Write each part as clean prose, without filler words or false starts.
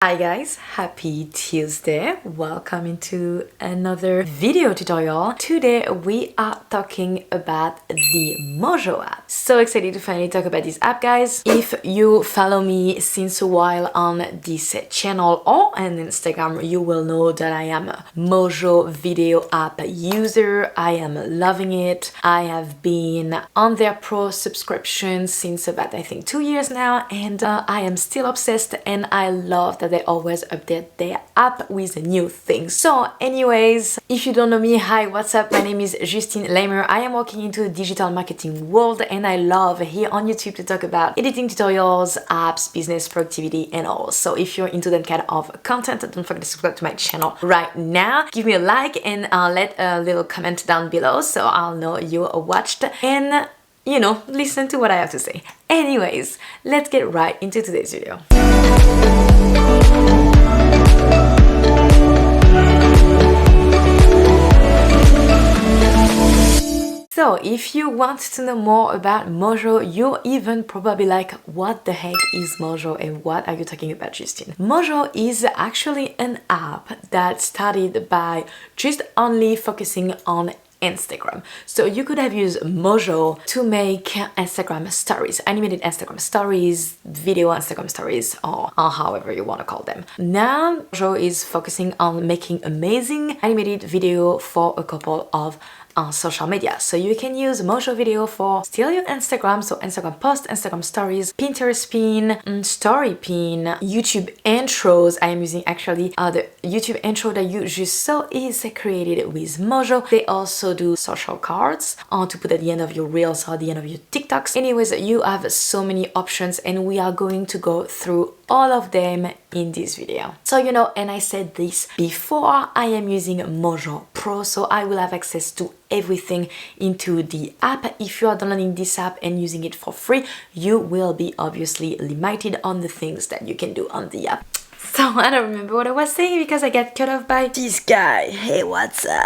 Hi guys, happy Tuesday. Welcome into another video tutorial. Today we are talking about the MOJO app. So excited to finally talk about this app, guys. If you follow me since a while on this channel or on Instagram, you will know that I am a MOJO video app user. I am loving it. I have been on their pro subscription since about I think 2 years now, and I am still obsessed, and I love that they always update their app with new things. So anyways, if you don't know me, hi, what's up? My name is Justine. I am working into the digital marketing world, and I love here on YouTube to talk about editing tutorials, apps, business, productivity, and all. So if you're into that kind of content, don't forget to subscribe to my channel right now. Give me a like and let a little comment down below so I'll know you watched, and listen to what I have to say. Anyways, let's get right into today's video. So if you want to know more about MOJO, you're even probably like, what the heck is MOJO and what are you talking about, Justine? MOJO is actually an app that started by just only focusing on Instagram. So you could have used MOJO to make Instagram stories, animated Instagram stories, video Instagram stories, or however you want to call them. Now MOJO is focusing on making amazing animated video for a couple of social media. So you can use MOJO video for still your Instagram, so Instagram post, Instagram stories, Pinterest pin, story pin, YouTube intros. I am using actually the YouTube intro that you just saw is created with MOJO. They also do social cards to put at the end of your reels or at the end of your TikToks. Anyways, you have so many options, and we are going to go through all of them in this video. So and I said this before, I am using MOJO Pro, so I will have access to everything into the app. If you are downloading this app and using it for free, you will be obviously limited on the things that you can do on the app. So I don't remember what I was saying because I got cut off by this guy. Hey, what's up?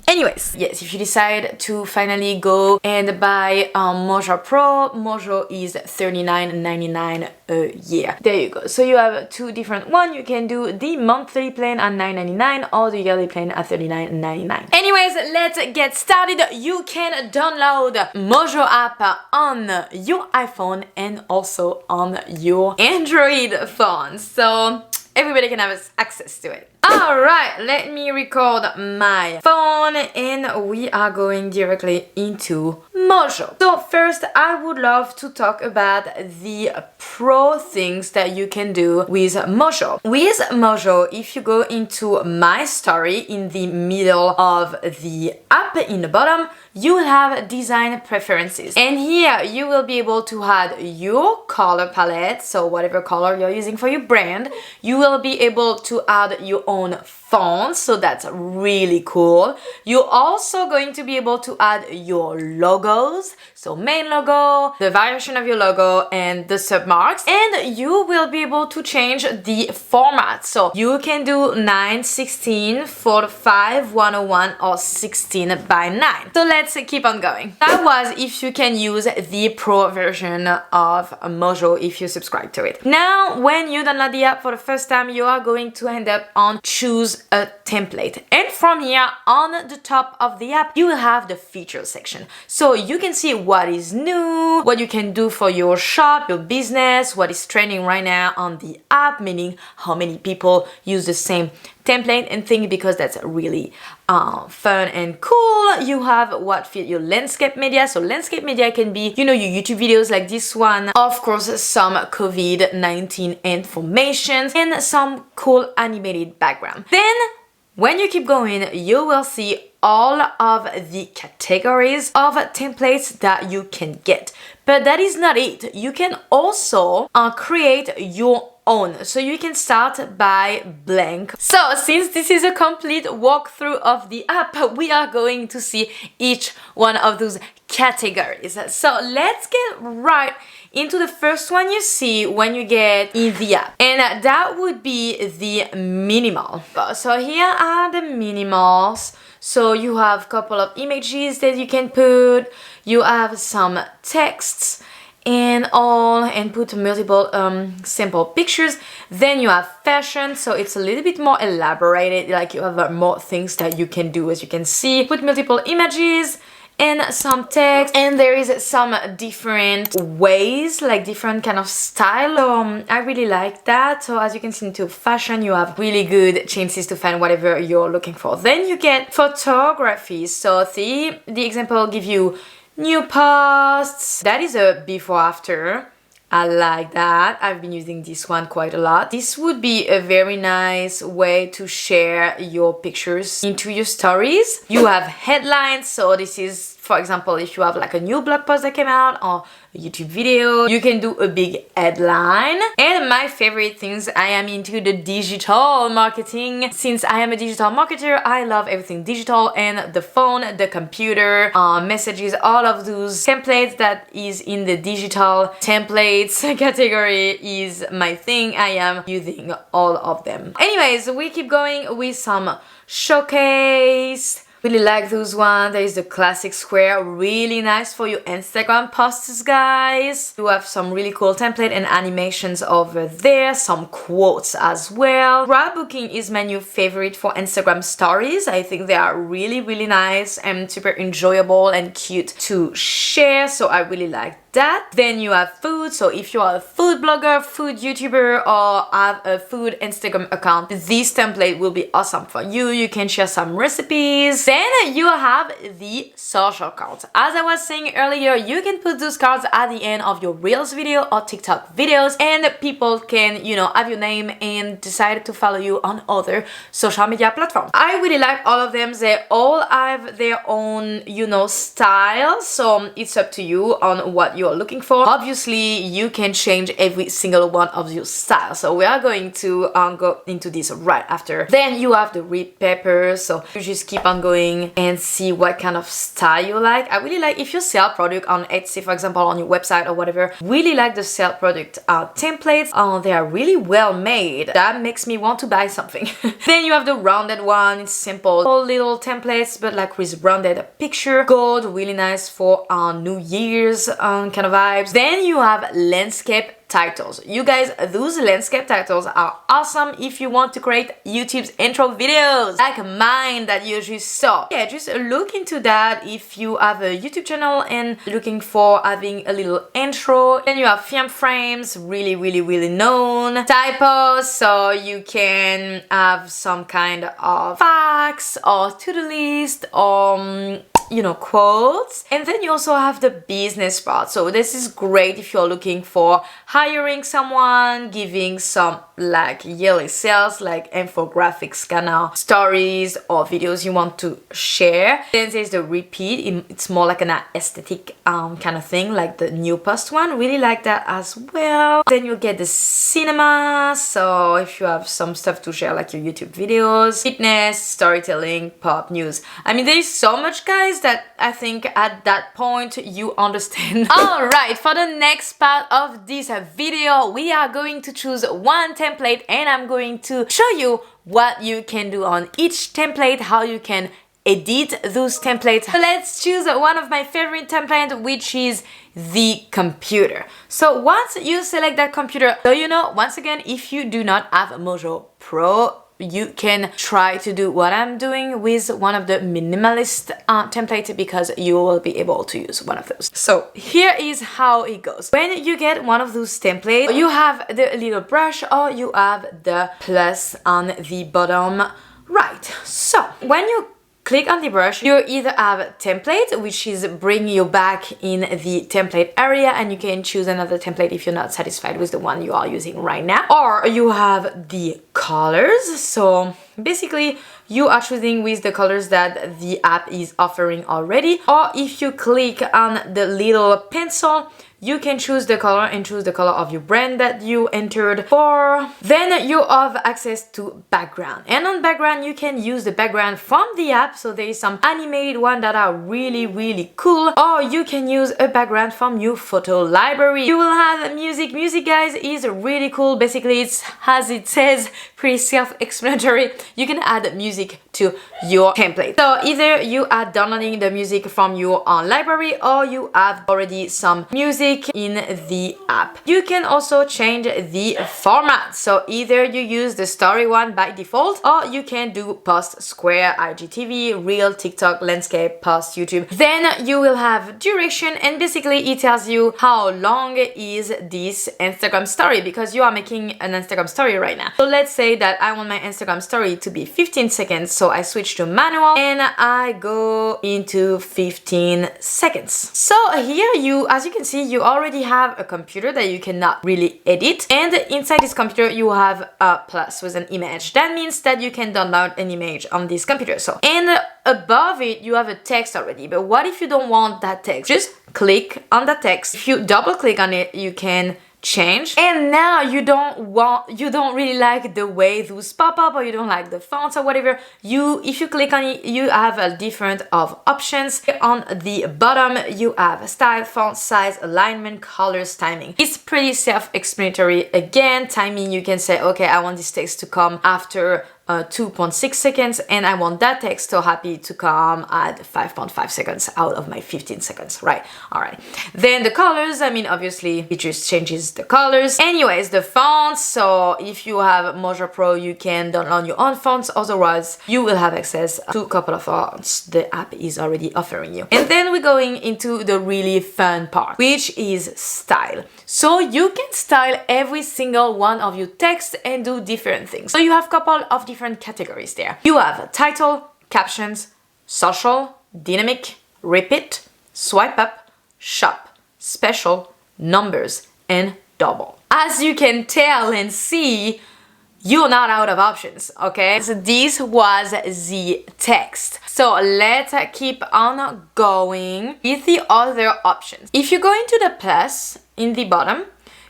Anyways, yes, if you decide to finally go and buy MOJO Pro, MOJO is $39.99 a year. There you go. So you have two different ones. You can do the monthly plan at $9.99 or the yearly plan at $39.99. Anyways, let's get started. You can download MOJO app on your iPhone and also on your Android phone. So everybody can have access to it. Alright, let me record my phone and we are going directly into MOJO. So first, I would love to talk about the pro things that you can do with MOJO. With MOJO, if you go into My Story in the middle of the app, in the bottom, you will have design preferences. And here you will be able to add your color palette, so whatever color you're using for your brand. You will be able to add your own fonts, so that's really cool. You're also going to be able to add your logos, so main logo, the variation of your logo, and the submarks. And you will be able to change the format, so you can do 9:16, 4:5, 101, or 16:9. So let's keep on going. That was if you can use the pro version of MOJO if you subscribe to it. Now, when you download the app for the first time, you are going to end up on choose a template, and from here on the top of the app you will have the features section, so you can see what is new, what you can do for your shop, your business, what is trending right now on the app, meaning how many people use the same template and thing, because that's really fun and cool. You have what fit your landscape media, so landscape media can be your YouTube videos like this one, of course some COVID-19 information, and some cool animated background. Then when you keep going, you will see all of the categories of templates that you can get. But that is not it. You can also create your own. So you can start by blank. So since this is a complete walkthrough of the app, we are going to see each one of those categories. So let's get right into the first one you see when you get in the app, and that would be the minimal. So here are the minimals. So you have a couple of images that you can put, you have some texts, and all, and put multiple sample pictures. Then you have fashion, so it's a little bit more elaborated, like you have more things that you can do. As you can see, put multiple images and some text, and there is some different ways, like different kind of style. I really like that. So as you can see, into fashion you have really good chances to find whatever you're looking for. Then you get photography. So the example give you new posts. That is a before after. I like that. I've been using this one quite a lot. This would be a very nice way to share your pictures into your stories. You have headlines, so this is, for example, if you have like a new blog post that came out or a YouTube video, you can do a big headline. And my favorite things, I am into the digital marketing. Since I am a digital marketer, I love everything digital, and the phone, the computer, messages, all of those templates that is in the digital templates category is my thing. I am using all of them. Anyways, we keep going with some showcase. Really like those ones. There is the classic square, really nice for your Instagram posts, guys. You have some really cool template and animations over there, some quotes as well. Scrapbooking is my new favorite for Instagram stories. I think they are really, really nice and super enjoyable and cute to share, so I really like that. Then you have food, so if you are a food blogger, food YouTuber, or have a food Instagram account, this template will be awesome for you. You can share some recipes. Then you have the social cards. As I was saying earlier, you can put those cards at the end of your Reels video or TikTok videos, and people can, you know, have your name and decide to follow you on other social media platforms. I really like all of them. They all have their own, you know, style, so it's up to you on what you're looking for. Obviously, you can change every single one of your styles, so we are going to go into this right after. Then you have the rip paper, so you just keep on going and see what kind of style you like. I really like, if you sell product on Etsy, for example, on your website or whatever, really like the sell product templates. They are really well made. That makes me want to buy something. Then you have the rounded one. It's simple little templates, but like with rounded picture. Gold, really nice for New Year's kind of vibes. Then you have landscape titles. You guys, those landscape titles are awesome if you want to create YouTube's intro videos like mine that you just saw. Yeah, just look into that if you have a YouTube channel and looking for having a little intro. Then you have film frames, really known. Typos, so you can have some kind of facts or to-do list or you know, quotes. And then you also have the business part. So this is great if you're looking for hiring someone, giving some like yearly sales, like infographics kind of stories or videos you want to share. Then there's the repeat. It's more like an aesthetic kind of thing, like the new post one. Really like that as well. Then you get the cinema. So if you have some stuff to share, like your YouTube videos, fitness, storytelling, pop, news. I mean, there is so much, guys, that I think at that point you understand. Alright, for the next part of this video, we are going to choose one template and I'm going to show you what you can do on each template, how you can edit those templates. So let's choose one of my favorite templates, which is the computer. So once you select that computer, so you know, once again, if you do not have MOJO Pro, you can try to do what I'm doing with one of the minimalist templates, because you will be able to use one of those. So here is how it goes. When you get one of those templates, you have the little brush or you have the plus on the bottom right. So when you click on the brush, you either have template, which is bring you back in the template area, and you can choose another template if you're not satisfied with the one you are using right now. Or you have the colors. So basically you are choosing with the colors that the app is offering already. Or if you click on the little pencil, you can choose the color and choose the color of your brand that you entered for. Then you have access to background, and on background you can use the background from the app. So there is some animated one that are really cool, or you can use a background from your photo library. You will have music, guys, is really cool. Basically, it's, as it says, pretty self-explanatory. you can add music to your template. So either you are downloading the music from your library or you have already some music in the app. You can also change the format. So either you use the story one by default or you can do post, square, IGTV, reel, TikTok, landscape, post, YouTube. Then you will have duration, and basically it tells you how long is this Instagram story, because you are making an Instagram story right now. So let's say that I want my Instagram story to be 15 seconds. So I switch to manual and I go into 15 seconds. So here as you can see, you already have a computer that you cannot really edit. And inside this computer, you have a plus with an image. That means that you can download an image on this computer. So, and above it, you have a text already. But what if you don't want that text? Just click on the text. If you double click on it, you can change. And now you don't really like the way those pop up, or you don't like the fonts or whatever. If you click on it, you have a different of options. On the bottom, you have style, font size, alignment, colors, timing. It's pretty self-explanatory. Again, timing, you can say, okay, I want this text to come after 2.6 seconds, and I want that text so happy to come at 5.5 seconds out of my 15 seconds, right? All right. Then the colors, I mean, obviously it just changes the colors. Anyways, the fonts, so if you have MOJO Pro, you can download your own fonts. Otherwise, you will have access to a couple of fonts the app is already offering you. And then we're going into the really fun part, which is style. So you can style every single one of your texts and do different things. So you have a couple of different categories there. You have title, captions, social, dynamic, repeat, swipe up, shop, special, numbers, and double. As you can tell and see, you're not out of options, okay? So this was the text. So let's keep on going with the other options. If you go into the plus in the bottom,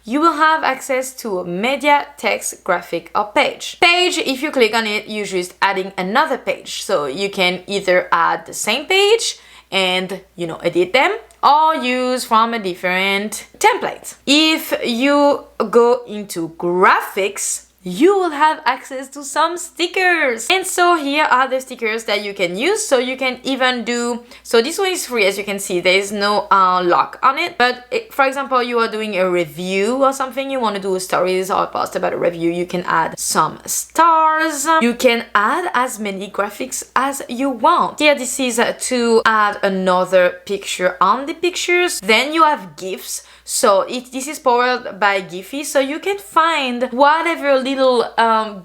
you will have access to media, text, graphic, or page. Page, if you click on it, you're just adding another page. So you can either add the same page and, edit them, or use from a different template. If you go into graphics, you will have access to some stickers. And so here are the stickers that you can use. So you can even do, so this one is free, as you can see, there is no lock on it. But for example, you are doing a review or something, you want to do stories or post about a review, you can add some stars. You can add as many graphics as you want. Here, this is to add another picture on the pictures. Then you have GIFs. So this is powered by Giphy, so you can find whatever little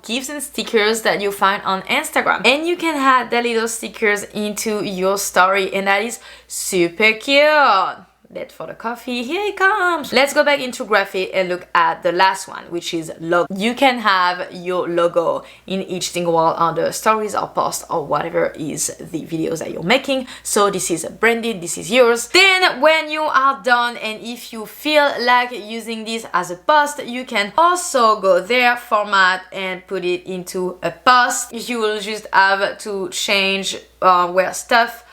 GIFs and stickers that you find on Instagram, and you can add the little stickers into your story, and that is super cute. That for the coffee, here it comes. Let's go back into graphic and look at the last one, which is logo. You can have your logo in each single one on the stories or post or whatever is the videos that you're making. So this is branded, this is yours. Then when you are done, and if you feel like using this as a post, you can also go there, format, and put it into a post. You will just have to change where stuff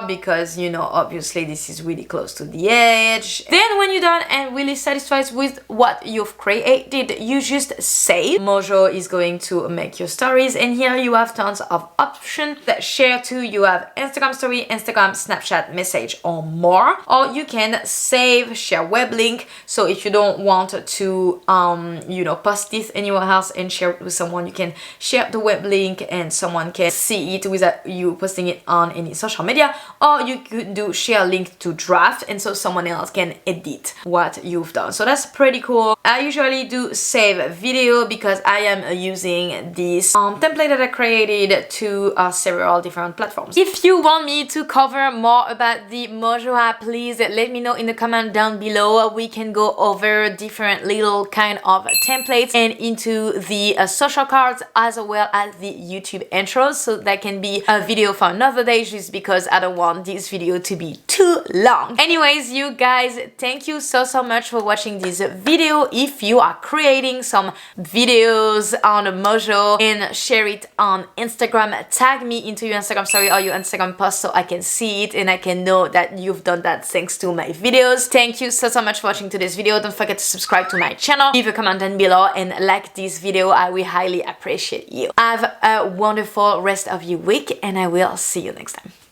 because obviously this is really close to the edge. Then when you're done and really satisfied with what you've created, you just save. MOJO is going to make your stories, and here you have tons of options that share to. You have Instagram story, Instagram, Snapchat, message, or more. Or you can save, share web link. So if you don't want to post this anywhere else and share it with someone, you can share the web link and someone can see it without you posting it on any social media. Or you could do share link to draft, and so someone else can edit what you've done. So that's pretty cool. I usually do save video because I am using this template that I created to several different platforms. If you want me to cover more about the MOJO app, please let me know in the comment down below. We can go over different little kind of templates and into the social cards as well as the YouTube intros. So that can be a video for another day, just because because I don't want this video to be too long. Anyways, you guys, thank you so much for watching this video. If you are creating some videos on MOJO and share it on Instagram, tag me into your Instagram story or your Instagram post so I can see it and I can know that you've done that thanks to my videos. Thank you so much for watching today's video. Don't forget to subscribe to my channel, leave a comment down below and like this video. I will highly appreciate you. Have a wonderful rest of your week and I will see you next time.